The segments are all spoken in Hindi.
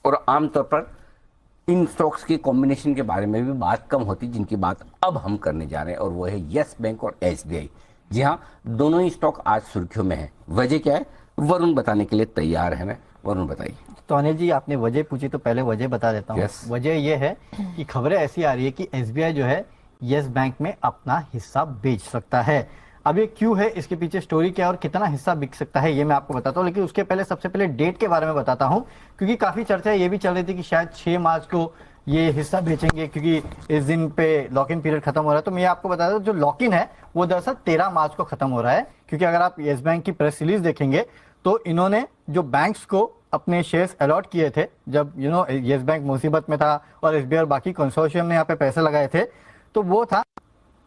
और आमतौर पर इन स्टॉक्स के कॉम्बिनेशन के बारे में भी बात कम होती, जिनकी बात अब हम करने जा रहे हैं, और वो है यस बैंक और एसबीआई। जी हाँ, दोनों ही स्टॉक आज सुर्खियों में है। वजह क्या है, वरुण बताने के लिए तैयार है। मैं वरुण बताइए। तो अनिल जी, आपने वजह पूछी तो पहले वजह बता देता हूँ। यस। वजह यह है कि खबरें ऐसी आ रही है कि एसबीआई जो है यस बैंक में अपना हिस्सा बेच सकता है। अब ये क्यों है, इसके पीछे स्टोरी क्या है और कितना हिस्सा बिक सकता है, ये मैं आपको बताता हूँ। लेकिन उसके पहले सबसे पहले डेट के बारे में बताता हूँ, क्योंकि काफी चर्चा ये भी चल रही थी कि शायद 6 मार्च को ये हिस्सा बेचेंगे, क्योंकि इस दिन पे लॉक इन पीरियड खत्म हो रहा है। तो मैं आपको बता दूं, जो लॉक इन है वो दरअसल 13 मार्च को खत्म हो रहा है। क्योंकि अगर आप येस बैंक की प्रेस रिलीज देखेंगे तो इन्होंने जो बैंक्स को अपने शेयर्स अलॉट किए थे, जब येस बैंक मुसीबत में था और एसबीआई और बाकी कंसोर्शियम ने यहाँ पे पैसे लगाए थे, तो वो था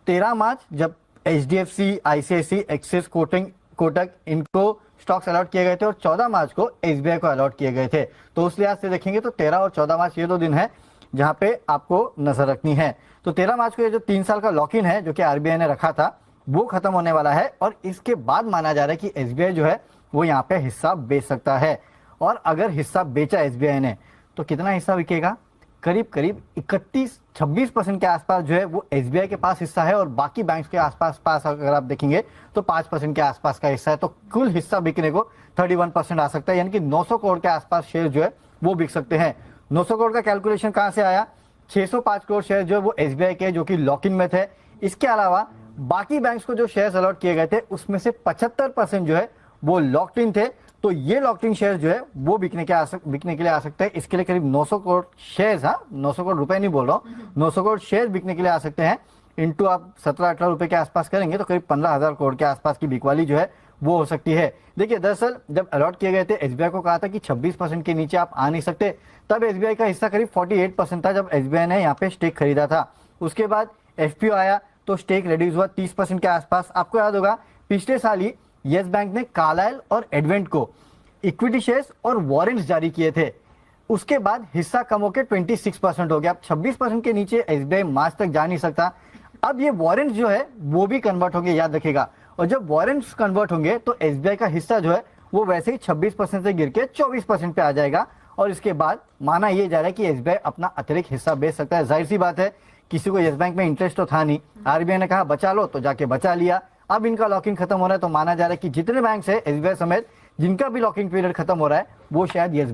13 मार्च, जब एचडीएफसी, आईसीआईसी, एक्सिस, कोटक इनको स्टॉक्स अलॉट किए गए थे, और 14 मार्च को एसबीआई को अलॉट किए गए थे। तो उस लिहाज से देखेंगे तो 13 और 14 मार्च ये 2 दिन है जहां पे आपको नजर रखनी है। तो 13 मार्च को ये जो 3 साल का लॉक इन है जो कि आरबीआई ने रखा था, वो खत्म होने वाला है, और इसके बाद माना जा रहा है कि एसबीआई जो है वो यहाँ पे हिस्सा बेच सकता है। और अगर हिस्सा बेचा एसबीआई ने तो कितना हिस्सा बिकेगा, करीब करीब 26% के आसपास जो है वो एसबीआई के पास हिस्सा है, और बाकी बैंक्स के आसपास अगर आप देखेंगे तो 5% के आसपास का हिस्सा है। तो कुल हिस्सा बिकने को 31% आ सकता है, यानी कि 900 करोड़ के आसपास शेयर जो है वो बिक सकते हैं। 900 करोड़ का कैलकुलेशन कहां से आया, 605 करोड़ शेयर जो है वो एसबीआई के, जो कि लॉक इन में थे। इसके अलावा बाकी बैंक्स को जो शेयर्स अलॉट किए गए थे उसमें से 75% जो है वो लॉक्ड इन थे। तो ये लॉक्ड इन शेयर जो है वो बिकने के लिए आ सकते हैं। इसके लिए करीब 900 करोड़ शेयर्स, हाँ 900 करोड़ रुपए नहीं बोल रहा हूँ, 900 करोड़ शेयर बिकने के लिए आ सकते हैं। इंटू आप 17-18 रुपए के आसपास करेंगे तो करीब 15,000 करोड़ के आसपास की बिकवाली जो है वो हो सकती है। देखिए, दरअसल जब अलॉट किए गए थे एसबीआई को कहा था कि 26% के नीचे आप आ नहीं सकते, तब एसबीआई का हिस्सा करीब 48% था जब एसबीआई ने यहाँ पे स्टेक खरीदा था। उसके बाद एफपीओ आया तो स्टेक रिड्यूस हुआ 30% के आसपास। आपको याद होगा पिछले साल ही यस बैंक ने कार्लाइल और एडवेंट को इक्विटी शेयर्स और वारंट्स जारी किए थे। उसके बाद हिस्सा कम होकर 26% हो गया। अब 26% के नीचे एसबीआई मार्च तक जा नहीं सकता। अब ये वारंट्स जो है वो भी कन्वर्ट होंगे, याद रखिएगा। और जब वारंट्स कन्वर्ट होंगे तो एसबीआई का हिस्सा जो है वो वैसे ही 26% से गिर के 24% पे आ जाएगा। और इसके बाद माना यह जा रहा है कि एसबीआई अपना अतिरिक्त हिस्सा बेच सकता है। जाहिर सी बात है, किसी को यस बैंक में इंटरेस्ट तो था नहीं, आरबीआई ने कहा बचा लो तो जाके बचा लिया। अब इनका लॉकिंग खत्म हो रहा है तो माना जा रहा है कि जितने बैंक है एसबीआई समेत जिनका भी लॉकिंग पीरियड खत्म हो रहा है वो शायद यस